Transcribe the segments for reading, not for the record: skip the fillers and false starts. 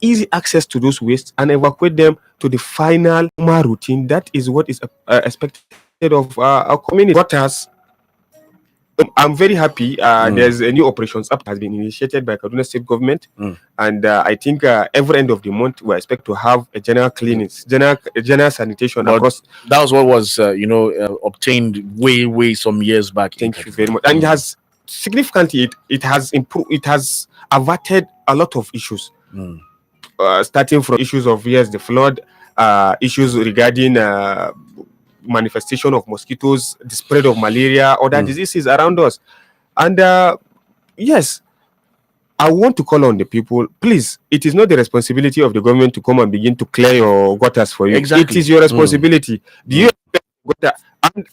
easy access to those wastes and evacuate them to the final routine. That is what is expected of our community. Gutters, I'm very happy. There's a new operations up has been initiated by Kaduna State Government, and I think every end of the month we expect to have a general cleanings, general sanitation But across. that was what was obtained way some years back. Thank you very much. And it has significantly it has improved. It has averted a lot of issues, starting from issues of the flood, issues regarding manifestation of mosquitoes, the spread of malaria, other diseases around us. And yes, I want to call on the people. Please, it is not the responsibility of the government to come and begin to clear your gutters for you. Exactly. It is your responsibility. Do you expect gutter? And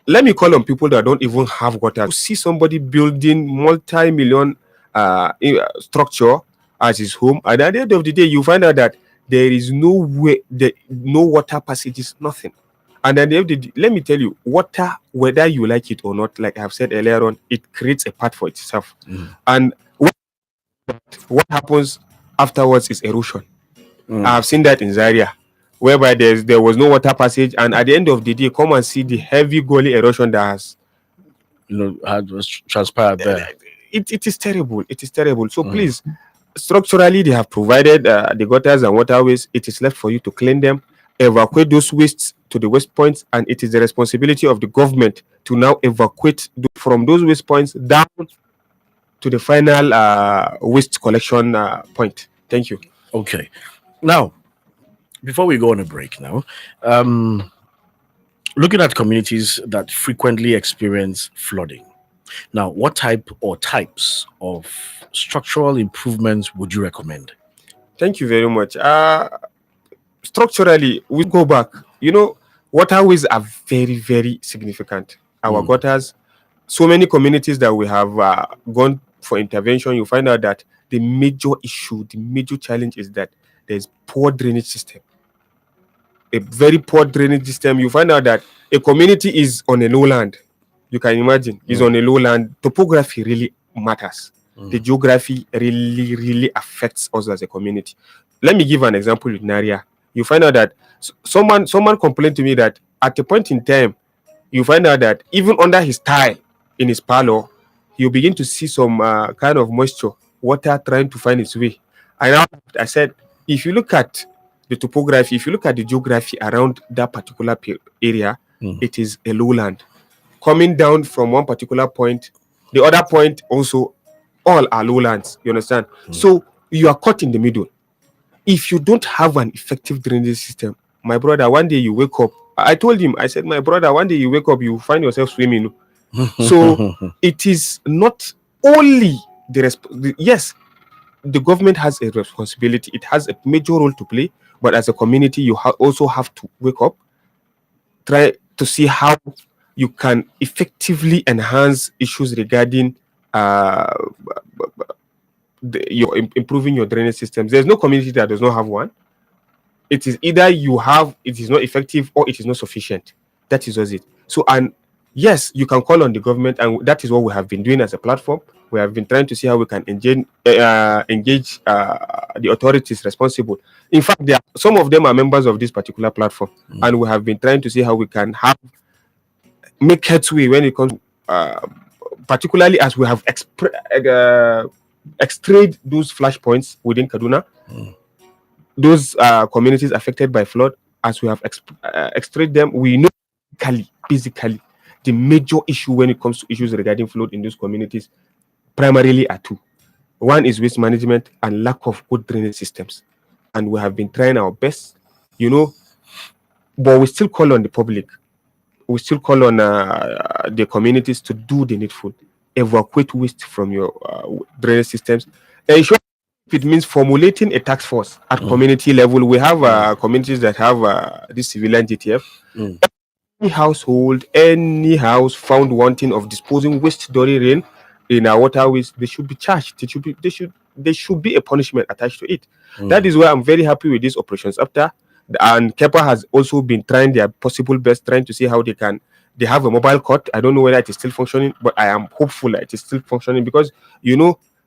let me call on people that don't even have gutters. You see somebody building multi-million structure as his home, and at the end of the day, you find out that there is no way, no water passages, nothing. And at the end of the day, let me tell you, water, whether you like it or not, like I have said earlier on, it creates a path for itself. And what happens afterwards is erosion. I have seen that in Zaria, whereby there was no water passage, and at the end of the day, come and see the heavy gully erosion that has had transpired there. It is terrible. It is terrible. So please, structurally, they have provided the gutters and waterways. It is left for you to clean them, evacuate those wastes to the waste points, and it is the responsibility of the government to now evacuate from those waste points down to the final waste collection point. Thank you. Okay. Now, before we go on a break now, looking at communities that frequently experience flooding. Now, what type or types of structural improvements would you recommend? Thank you very much. Structurally, we go back. Waterways are very, very significant. Our gutters, so many communities that we have gone for intervention, you find out that the major issue, the major challenge is that there's poor drainage system. A very poor drainage system. You find out that a community is on a lowland. You can imagine, is on a lowland. Topography really matters. The geography really, really affects us as a community. Let me give an example with Naria. You find out that someone complained to me that at a point in time, you find out that even under his tile in his parlor, you begin to see some kind of moisture, water trying to find its way. And I said, if you look at the topography, if you look at the geography around that particular area, it is a lowland. Coming down from one particular point, the other point also, all are lowlands. You understand? So you are caught in the middle. If you don't have an effective drainage system, my brother, one day you wake up. I told him, I said, my brother, one day you wake up, you find yourself swimming. So it is not only yes, the government has a responsibility. It has a major role to play. But as a community, you also have to wake up, try to see how you can effectively enhance issues regarding improving your drainage systems. There's no community that does not have one. It is either it is not effective or it is not sufficient. That is it. So, and yes, you can call on the government, and that is what we have been doing as a platform. We have been trying to see how we can engage the authorities responsible. In fact, some of them are members of this particular platform, and we have been trying to see how we can make headway when it comes to, particularly as we have extracted those flashpoints within Kaduna, those communities affected by flood. As we have extracted them, we know basically the major issue when it comes to issues regarding flood in those communities primarily are two. One is waste management and lack of good drainage systems. And we have been trying our best, but we still call on the public. We still call on the communities to do the needful. Evacuate waste from your drainage systems. Ensure it means formulating a task force at community level. We have communities that have this civilian GTF. Any household, any house found wanting of disposing waste during rain in our waterways, they should be charged. There should be a punishment attached to it. That is why I'm very happy with these operations after. And KEPA has also been trying their possible best, trying to see how they have a mobile court. I don't know whether it is still functioning, but I am hopeful that it is still functioning because,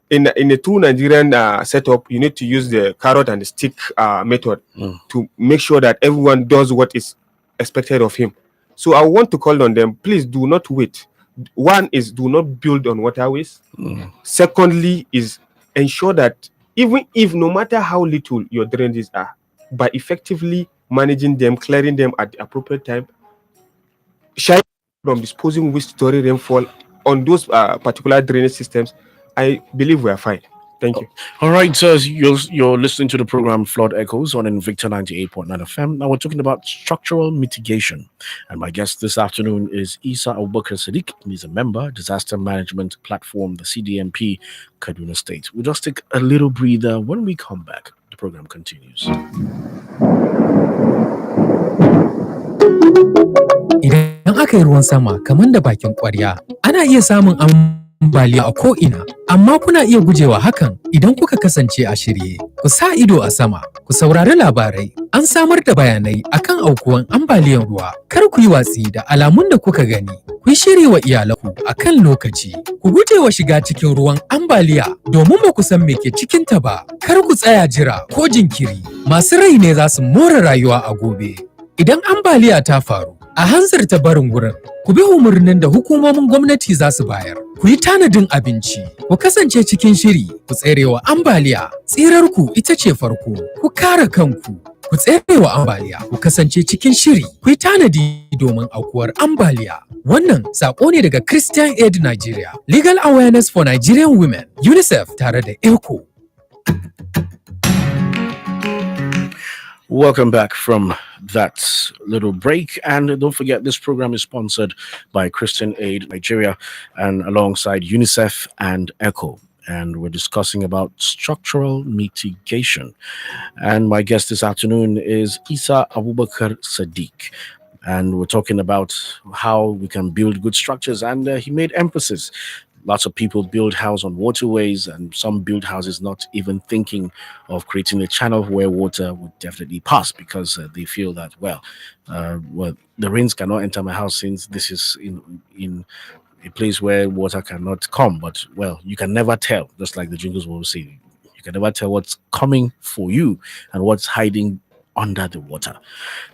in a true Nigerian setup, you need to use the carrot and the stick method to make sure that everyone does what is expected of him. So I want to call on them, please do not wait. One is do not build on waterways. Secondly is ensure that even if no matter how little your drainages are, by effectively managing them, clearing them at the appropriate time, shy from disposing waste during rainfall on those particular drainage systems, I believe we are fine. Thank you. All right, so you're listening to the program Flood Echoes on Invicta 98.9 FM. Now we're talking about structural mitigation. And my guest this afternoon is ISAH ABUBAKAR SADEEQ. He's a member, Disaster Management Platform, the CDMP, Kaduna State. We'll just take a little breather. When we come back, the program continues. Idan aka yi ruwan sama kamar da bakin ƙwarya, ana iya samun ambaliya a ko'ina, amma kuna iya gujewa hakan idan kuka kasance a shirye. Ku sa ido a sama, ku saurari labarai, an samar da bayanai akan aukuwan ambaliyan ruwa. Kar ku yi watsi da alamun da kuka gani. Ku shiri wa iyalanku akan lokaci. Ku guje wa shiga cikin ruwan ambaliya domin ba ku san me ke cikinta ba. Kar ku tsaya jira ko jinkiri. Masu rai ne za su more rayuwa a gobe. Idan ambaliya ta faru, a hanzarta barin wurin, ku bi umarnin da hukumomin gwamnati za su bayar. Ku yi tanadin abinci, ku kasance cikin shiri, ku tserewa ambaliya. Tsirarku ita ce farko, ku kare kanku. Ku tserewa ambaliya, ku kasance cikin shiri, ku yi tanadi domin aukuwar ambaliya. Wannan sako ne daga Christian Aid Nigeria, Legal Awareness for Nigerian Women, UNICEF tare da ECHO. Welcome back from that little break. And don't forget, this program is sponsored by Christian Aid Nigeria and alongside UNICEF and ECHO. And we're discussing about structural mitigation. And my guest this afternoon is ISAH ABUBAKAR SADEEQ. And we're talking about how we can build good structures. And he made emphasis. Lots of people build houses on waterways, and some build houses not even thinking of creating a channel where water would definitely pass because they feel that, well, the rains cannot enter my house since this is in a place where water cannot come. But, well, you can never tell, just like the jingles will say. You can never tell what's coming for you and what's hiding under the water.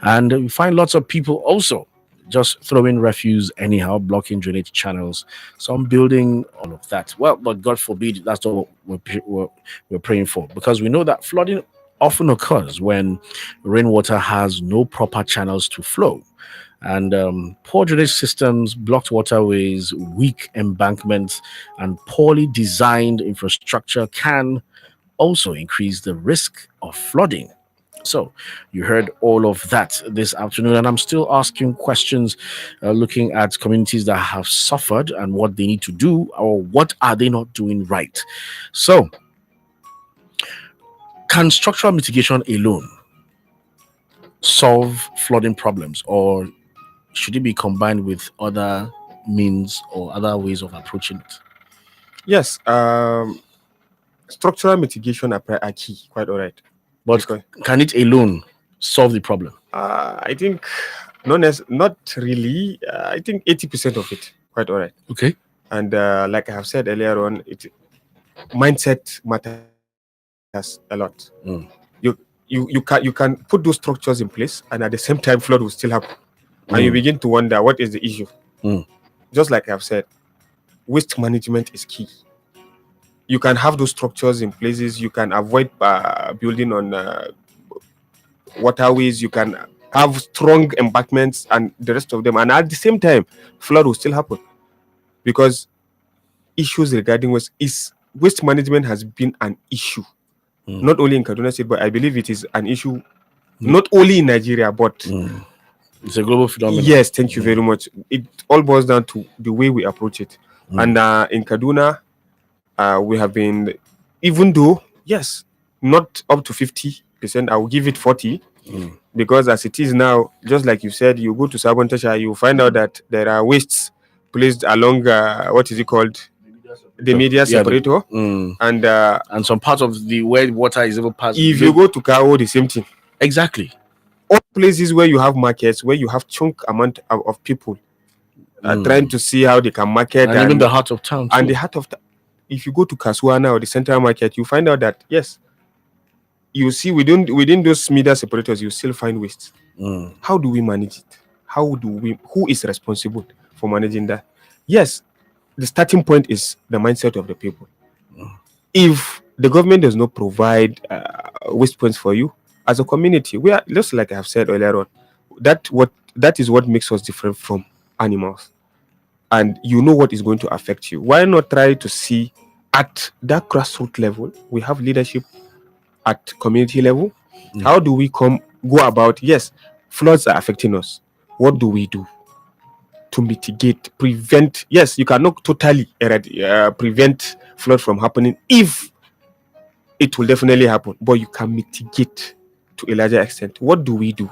And we find lots of people also just throwing refuse anyhow, blocking drainage channels, some building, all of that. Well, but God forbid, that's not what we're praying for, because we know that flooding often occurs when rainwater has no proper channels to flow. And poor drainage systems, blocked waterways, weak embankments, and poorly designed infrastructure can also increase the risk of flooding. So you heard all of that this afternoon, and I'm still asking questions, looking at communities that have suffered and what they need to do, or what are they not doing right. So, can structural mitigation alone solve flooding problems, or should it be combined with other means or other ways of approaching it? Yes, structural mitigation are key, quite all right. But can it alone solve the problem? I think not really. I think 80% of it, quite all right. Okay. And like I have said earlier on, mindset matters a lot. You can put those structures in place, and at the same time, flood will still happen, and you begin to wonder what is the issue. Just like I've said, waste management is key. You can have those structures in places. You can avoid building on waterways. You can have strong embankments and the rest of them. And at the same time, flood will still happen, because issues regarding waste management has been an issue, not only in Kaduna State, but I believe it is an issue not only in Nigeria, but it's a global phenomenon. Yes, thank you very much. It all boils down to the way we approach it. And in Kaduna, we have been, even though, yes, not up to 50%, I will give it 40%, because as it is now, just like you said, you go to Sabon Tasha, you find out that there are wastes placed along, what is it called? The media separator. And some parts of the where water is even passed. If you go to Kao, the same thing. Exactly. All places where you have markets, where you have chunk amount of people trying to see how they can market. And even the heart of town. And the heart of town. If you go to Kasuana or the central market, you find out that yes, you see within those media separators, you still find waste. How do we manage it? Who is responsible for managing that? Yes, the starting point is the mindset of the people. If the government does not provide waste points for you as a community, we are just like I have said earlier on, that is what makes us different from animals. And you know what is going to affect you. Why not try to see at that grassroots level? We have leadership at community level. How do we go about? Yes, floods are affecting us. What do we do to mitigate, prevent? Yes, you cannot totally prevent flood from happening. If it will definitely happen, but you can mitigate to a larger extent. What do we do?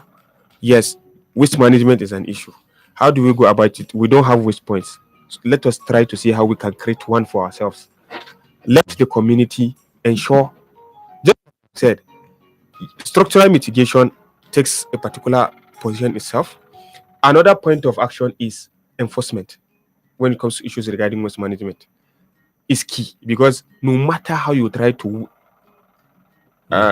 Yes, waste management is an issue. How do we go about it? We don't have waste points. So let us try to see how we can create one for ourselves. Let the community ensure, just like I said, structural mitigation takes a particular position itself. Another point of action is enforcement when it comes to issues regarding waste management is key, because no matter how you try to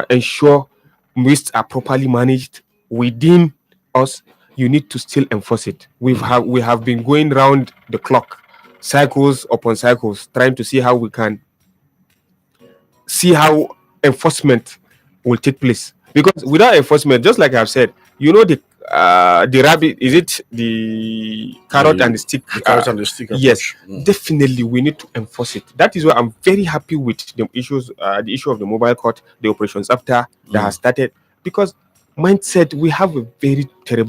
ensure wastes are properly managed within us, you need to still enforce it. We have been going round the clock, cycles upon cycles, trying to see how we can see how enforcement will take place. Because without enforcement, just like I've said, the rabbit, is it the carrot and the stick? The carrot and the stick approach. Yes, definitely we need to enforce it. That is why I'm very happy with the issue of the mobile court, the operations after that has started, because mindset, we have a very terrible